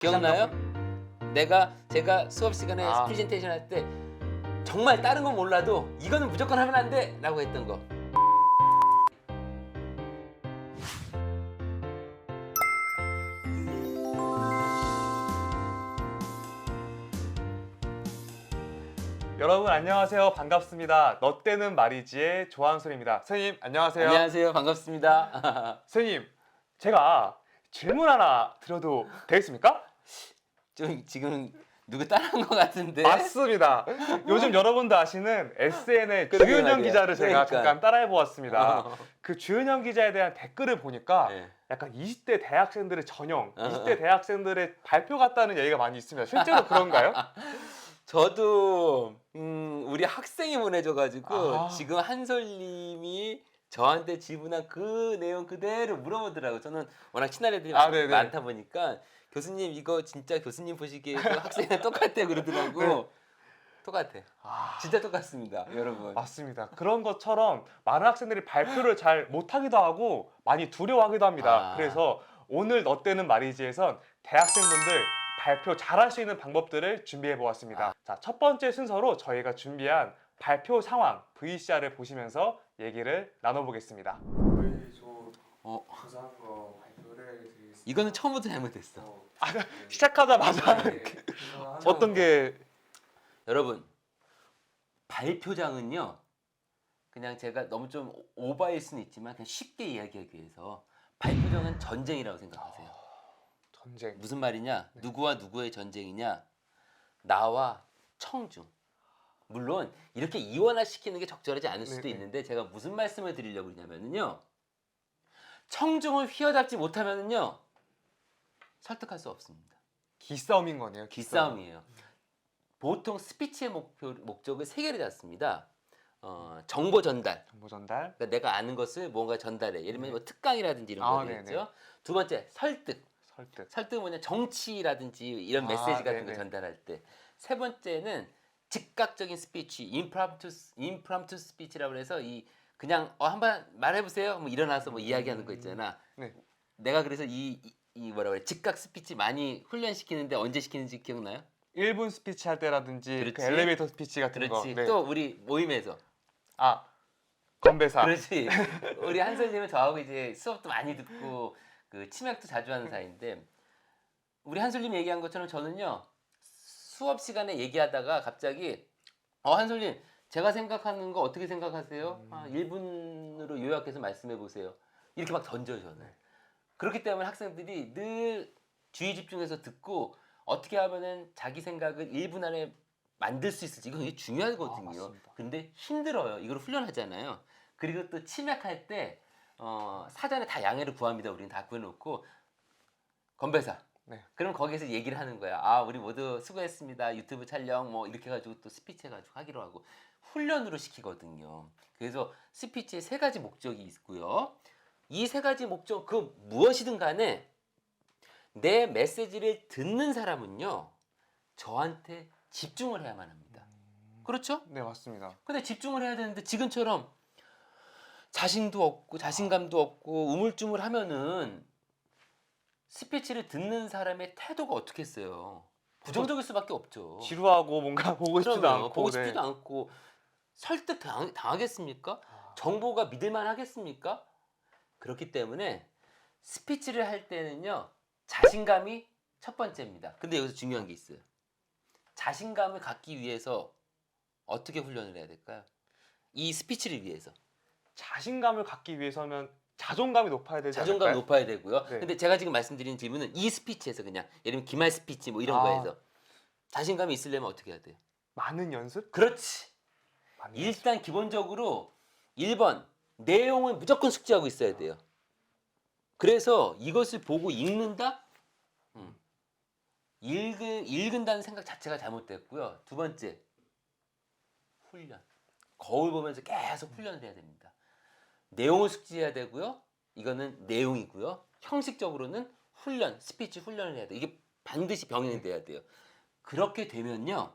기억나요? 제가 수업 시간에 아. 프레젠테이션 할 때 정말 다른 건 몰라도 이거는 무조건 하면 안 돼! 라고 했던 거. 여러분 안녕하세요. 반갑습니다. 너 때는 말이지의 조한솔입니다. 선생님 안녕하세요. 안녕하세요. 반갑습니다. 선생님 제가 질문 하나 드려도 되겠습니까? 좀 지금 누구 따라한 것 같은데? 맞습니다. 요즘 여러분도 아시는 SN의 그러게 주은영 말이야. 기자를 제가 그러니까. 잠깐 따라해 보았습니다. 어. 그 주은영 기자에 대한 댓글을 보니까 네. 약간 20대 대학생들의 전형, 어. 20대 대학생들의 발표 같다는 얘기가 많이 있습니다. 실제로 그런가요? 저도 우리 학생이 보내줘가지고 아. 지금 한솔님이 저한테 질문한 그 내용 그대로 물어보더라고요. 저는 워낙 친한 애들이 네네. 많다 보니까 교수님 이거 진짜 교수님 보시기에 그 학생이랑 똑같아 그러더라고. 네. 똑같아. 아, 진짜 똑같습니다, 여러분. 맞습니다. 그런 것처럼 많은 학생들이 발표를 잘 못하기도 하고 많이 두려워하기도 합니다. 아. 그래서 오늘 너 때는 말이지에선 대학생분들 발표 잘할 수 있는 방법들을 준비해 보았습니다. 자, 첫 번째 순서로 저희가 준비한 발표 상황 VCR을 보시면서 얘기를 나눠보겠습니다. 저희 저 어, 조사한 거 발표를 드리겠습니다. 이거는 처음부터 잘못됐어. 시작하자마자 어떤 게 여러분, 발표장은요. 그냥 제가 너무 좀 오바일 수는 있지만 그냥 쉽게 이야기하기 위해서 발표장은 전쟁이라고 생각하세요. 전쟁. 무슨 말이냐? 누구와 누구의 전쟁이냐? 나와 청중. 물론 이렇게 이원화시키는 게 적절하지 않을 수도 네네. 있는데 제가 무슨 말씀을 드리려고 그러냐면요. 청중을 휘어잡지 못하면요. 설득할 수 없습니다. 기싸움인 거네요. 기싸움이에요. 보통 스피치의 목적을 세 개를 잡습니다. 정보 전달. 정보 전달. 그러니까 내가 아는 것을 뭔가 전달해. 예를 들면 뭐 특강이라든지 이런 거 되겠죠. 네네. 두 번째 설득. 설득. 설득은 뭐냐 정치라든지 이런 아, 메시지 같은 거 네네. 전달할 때. 세 번째는 즉각적인 스피치, 임프롬프트 스피치라고 해서 이 그냥 한번 말해보세요. 뭐 일어나서 뭐 이야기하는 거 있잖아. 네. 내가 그래서 이 뭐라 그래 즉각 스피치 많이 훈련시키는데 언제 시키는지 기억나요? 1분 스피치 할 때라든지 그 그렇지. 엘리베이터 스피치 같은 거. 그렇지. 네. 또 우리 모임에서. 아, 건배사. 그렇지. 우리 한솔님은 저하고 이제 수업도 많이 듣고 그 치맥도 자주 하는 사이인데 우리 한솔님 얘기한 것처럼 저는요 수업 시간에 얘기하다가 갑자기 한솔님 제가 생각하는 거 어떻게 생각하세요? 1분으로 요약해서 말씀해 보세요. 이렇게 막 던져요 저는. 그렇기 때문에 학생들이 늘 주의 집중해서 듣고 어떻게 하면은 자기 생각을 1분 안에 만들 수 있을지 이건 되게 중요하거든요. 맞습니다. 근데 힘들어요. 이걸 훈련하잖아요. 그리고 또 치맥할 때 사전에 다 양해를 구합니다. 우리는 다 구해놓고 건배사. 네. 그럼 거기에서 얘기를 하는 거야. 아 우리 모두 수고했습니다. 유튜브 촬영 뭐 이렇게 해가지고 또 스피치 해가지고 하기로 하고 훈련으로 시키거든요. 그래서 스피치에 세 가지 목적이 있고요. 이 세 가지 목적 그 무엇이든 간에 내 메시지를 듣는 사람은요 저한테 집중을 해야만 합니다. 그렇죠? 네, 맞습니다. 근데 집중을 해야 되는데 지금처럼 자신도 없고 자신감도 없고 우물쭈물하면은 스피치를 듣는 사람의 태도가 어떻겠어요? 부정적일 수밖에 없죠. 지루하고 뭔가 보고 싶지도 그럼요. 않고. 보고 네. 싶지도 않고 설득 당하겠습니까? 정보가 믿을만 하겠습니까? 그렇기 때문에 스피치를 할 때는요 자신감이 첫 번째입니다. 근데 여기서 중요한 게 있어요. 자신감을 갖기 위해서 어떻게 훈련을 해야 될까요? 이 스피치를 위해서 자신감을 갖기 위해서는 자존감이 높아야 되지 자존감 않을까요? 높아야 되고요. 네. 근데 제가 지금 말씀드리는 질문은 이 스피치에서 그냥 예를 들면 기말 스피치 뭐 이런 아. 거에서 자신감이 있으려면 어떻게 해야 돼요? 많은 연습? 그렇지. 많은 연습. 일단 기본적으로 1번 내용을 무조건 숙지하고 있어야 돼요. 그래서 이것을 보고 읽는다? 읽은다는 생각 자체가 잘못됐고요. 두 번째 훈련. 거울 보면서 계속 훈련을 해야 됩니다. 내용을 숙지해야 되고요. 이거는 내용이고요. 형식적으로는 훈련, 스피치 훈련을 해야 돼요. 이게 반드시 병행이 돼야 돼요. 그렇게 되면요.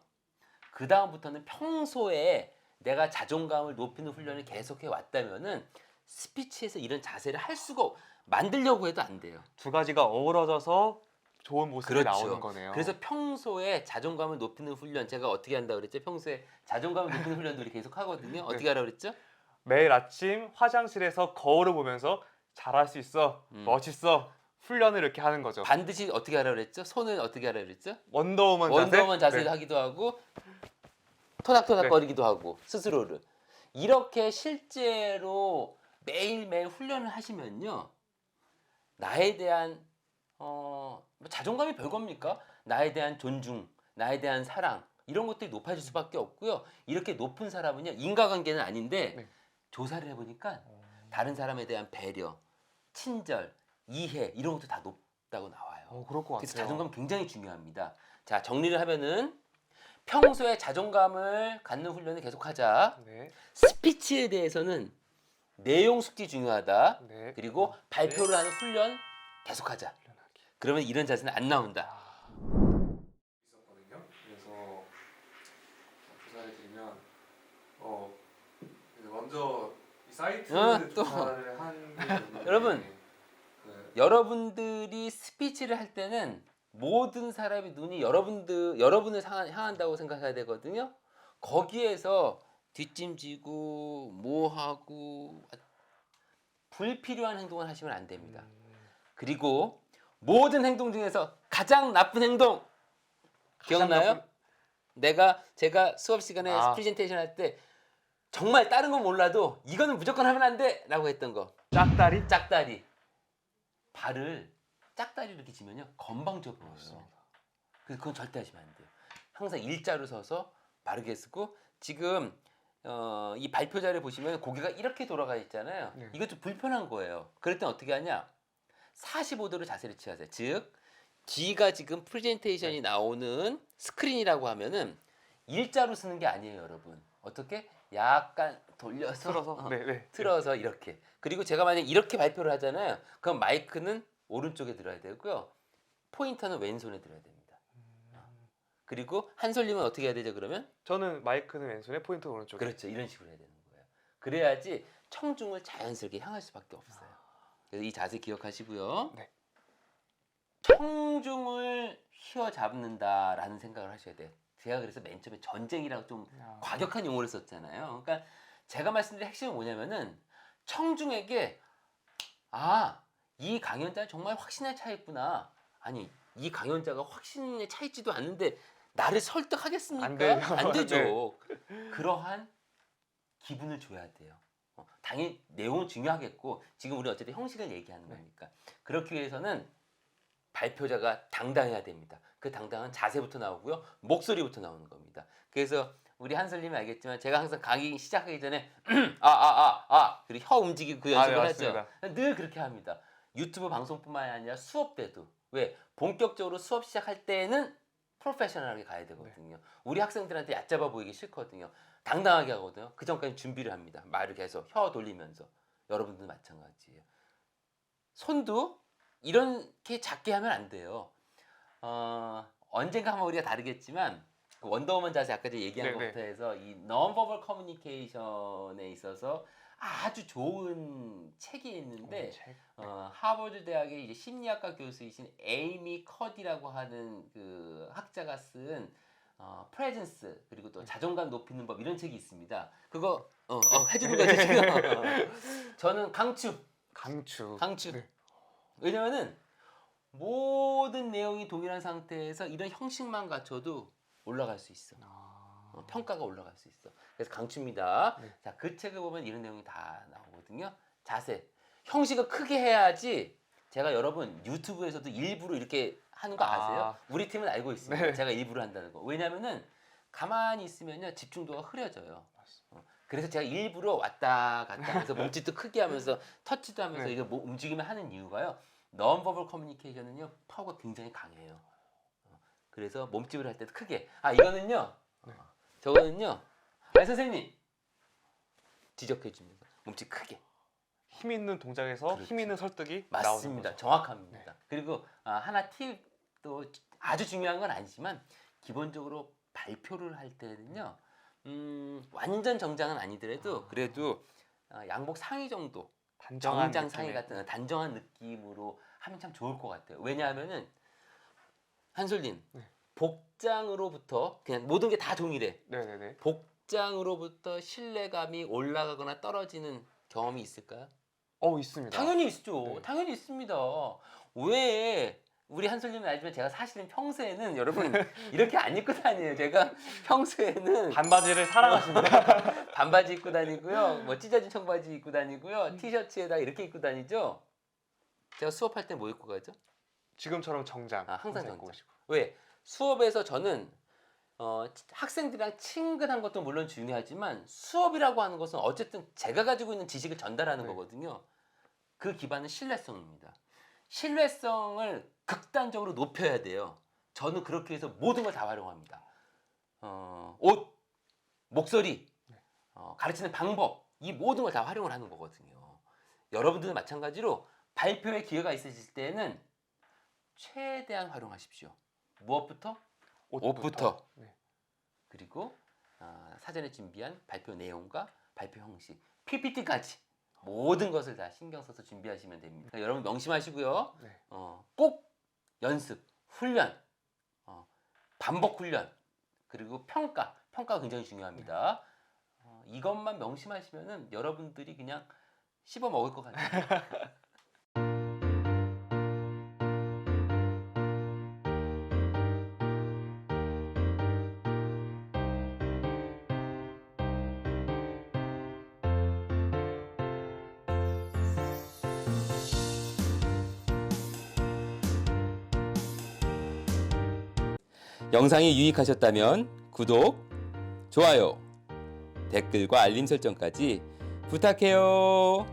그 다음부터는 평소에 내가 자존감을 높이는 훈련을 계속해 왔다면은 스피치에서 이런 자세를 할 수가 만들려고 해도 안 돼요. 두 가지가 어우러져서 좋은 모습이 그렇죠. 나오는 거네요. 그래서 평소에 자존감을 높이는 훈련 제가 어떻게 한다고 그랬죠? 평소에 자존감을 높이는 훈련도 우리 계속 하거든요. 어떻게 하라고 그랬죠? 매일 아침 화장실에서 거울을 보면서 잘할 수 있어, 멋있어 훈련을 이렇게 하는 거죠. 반드시 어떻게 하라고 그랬죠? 손을 어떻게 하라고 그랬죠? 원더우먼 원더우먼 자세. 자세를 하기도 하고 토닥토닥거리기도 하고 스스로를 이렇게 실제로 매일매일 훈련을 하시면요. 나에 대한 뭐 자존감이 별겁니까? 나에 대한 존중, 나에 대한 사랑 이런 것들이 높아질 수밖에 없고요. 이렇게 높은 사람은요. 인과관계는 아닌데 네. 조사를 해보니까 다른 사람에 대한 배려, 친절, 이해 이런 것도 다 높다고 나와요. 그럴 것 그래서 같아요. 자존감 굉장히 중요합니다. 자 정리를 하면은 평소에 자존감을 갖는 훈련을 계속하자. 네. 스피치에 대해서는 내용 숙지 중요하다. 네. 그리고 발표를 하는 훈련 계속하자. 그러면 이런 자세는 안 나온다. 있었거든요. 그래서 조사를 드리면 먼저 이 사이트 또. 조사를 한 부분에 여러분. 그 여러분들이 스피치를 할 때는 모든 사람의 눈이 여러분을 향한다고 생각해야 되거든요. 거기에서 뒷짐지고 뭐하고 불필요한 행동을 하시면 안 됩니다. 그리고 모든 행동 중에서 가장 나쁜 행동 기억나요? 제가 수업 시간에 프레젠테이션 할 때 정말 다른 건 몰라도 이거는 무조건 하면 안 돼! 라고 했던 거. 짝다리? 짝다리. 발을 짝다리 이렇게 지면요. 건방져 보여요. 그래서 그건 절대 하시면 안 돼요. 항상 일자로 서서 바르게 쓰고 지금 이 발표자를 보시면 고개가 이렇게 돌아가 있잖아요. 네. 이것도 불편한 거예요. 그럴 땐 어떻게 하냐? 45도로 자세를 취하세요. 즉 뒤가 지금 프레젠테이션이 나오는 스크린이라고 하면은 일자로 쓰는 게 아니에요, 여러분. 어떻게? 약간 돌려서 틀어서? 네. 틀어서 이렇게. 그리고 제가 만약에 이렇게 발표를 하잖아요. 그럼 마이크는 오른쪽에 들어야 되고요. 포인터는 왼손에 들어야 됩니다. 그리고 한솔님은 어떻게 해야 되죠, 그러면? 저는 마이크는 왼손에 포인트 오른쪽에. 그렇죠. 이런 식으로 해야 되는 거예요. 그래야지 청중을 자연스럽게 향할 수밖에 없어요. 그래서 이 자세 기억하시고요. 네. 청중을 휘어잡는다라는 생각을 하셔야 돼요. 제가 그래서 맨 처음에 전쟁이라고 좀 과격한 용어를 썼잖아요. 그러니까 제가 말씀드린 핵심은 뭐냐면은 청중에게 이 강연자는 정말 확신에 차있구나. 아니 이 강연자가 확신에 차있지도 않는데 나를 설득하겠습니까? 안 돼요. 안 되죠. 그러한 기분을 줘야 돼요. 당연히 내용은 중요하겠고 지금 우리 어쨌든 형식을 얘기하는 거니까 그렇기 위해서는 발표자가 당당해야 됩니다. 그 당당한 자세부터 나오고요. 목소리부터 나오는 겁니다. 그래서 우리 한솔님이 알겠지만 제가 항상 강의 시작하기 전에 그리고 혀 움직이고 그 연습을 네, 하죠. 맞습니다. 늘 그렇게 합니다. 유튜브 방송뿐만 아니라 수업 때도. 왜? 본격적으로 수업 시작할 때는 프로페셔널하게 가야 되거든요. 우리 학생들한테 얕잡아 보이기 싫거든요. 당당하게 하거든요. 그 전까지 준비를 합니다. 말을 계속 혀 돌리면서. 여러분들도 마찬가지예요. 손도 이렇게 작게 하면 안 돼요. 언젠가 한번 우리가 다르겠지만 그 원더우먼 자세 아까 제가 얘기한 네네. 것부터 해서 이 non-verbal communication에 있어서 아주 좋은 책이 있는데 하버드 대학의 이제 심리학과 교수이신 에이미 커디라고 하는 그 학자가 쓴 프레젠스 그리고 또 자존감 높이는 법 이런 책이 있습니다. 그거 해주는 거죠 지금. 저는 강추. 네. 왜냐면은 모든 내용이 동일한 상태에서 이런 형식만 갖춰도 올라갈 수 있어. 평가가 올라갈 수 있어. 그래서 강추입니다. 네. 자, 그 책을 보면 이런 내용이 다 나오거든요. 자세. 형식을 크게 해야지 제가 여러분 유튜브에서도 일부러 이렇게 하는 거 아세요? 우리 팀은 알고 있습니다. 네. 제가 일부러 한다는 거. 왜냐면은 가만히 있으면요 집중도가 흐려져요. 그래서 제가 일부러 왔다 갔다 하면서 몸짓도 크게 하면서 터치도 하면서 네. 이거 움직이면 하는 이유가요. non-verbal communication은요 파워가 굉장히 강해요. 그래서 몸집을 할 때도 크게. 이거는요. 저거는요. 선생님 지적해 줍니다. 몸집 크게. 힘 있는 동작에서 그렇죠. 힘 있는 설득이 맞습니다. 나오는 거죠. 정확합니다. 그리고 하나 팁도 아주 중요한 건 아니지만 기본적으로 발표를 할 때는요. 완전 정장은 아니더라도 그래도 양복 상의 정도 단정한 정장 상의 느낌의. 같은 단정한 느낌으로 하면 참 좋을 것 같아요. 왜냐하면은 한솔님, 네. 복장으로부터 그냥 모든 게 다 동일해. 네네네. 복장으로부터 신뢰감이 올라가거나 떨어지는 경험이 있을까요? 있습니다. 당연히 있죠. 네. 당연히 있습니다. 왜 우리 한솔님은 알지만 제가 사실은 평소에는 여러분 이렇게 안 입고 다녀요. 제가 평소에는 반바지를 사랑하십니다. 반바지 입고 다니고요. 뭐 찢어진 청바지 입고 다니고요. 티셔츠에다 이렇게 입고 다니죠. 제가 수업할 때 뭐 입고 가죠? 지금처럼 정장. 항상 입고 정장. 오시고. 왜? 수업에서 저는 학생들이랑 친근한 것도 물론 중요하지만 수업이라고 하는 것은 어쨌든 제가 가지고 있는 지식을 전달하는 네. 거거든요. 그 기반은 신뢰성입니다. 신뢰성을 극단적으로 높여야 돼요. 저는 그렇게 해서 모든 걸 다 활용합니다. 옷, 목소리, 가르치는 방법, 이 모든 걸 다 활용을 하는 거거든요. 여러분들도 마찬가지로 발표의 기회가 있으실 때는 최대한 활용하십시오. 무엇부터? 옷부터. 네. 그리고 사전에 준비한 발표 내용과 발표 형식, PPT까지 모든 것을 다 신경 써서 준비하시면 됩니다. 그러니까 여러분 명심하시고요. 네. 꼭 연습, 훈련, 반복 훈련, 그리고 평가가 굉장히 중요합니다. 이것만 명심하시면은 여러분들이 그냥 씹어 먹을 것 같아요. 영상이 유익하셨다면 구독, 좋아요, 댓글과 알림 설정까지 부탁해요.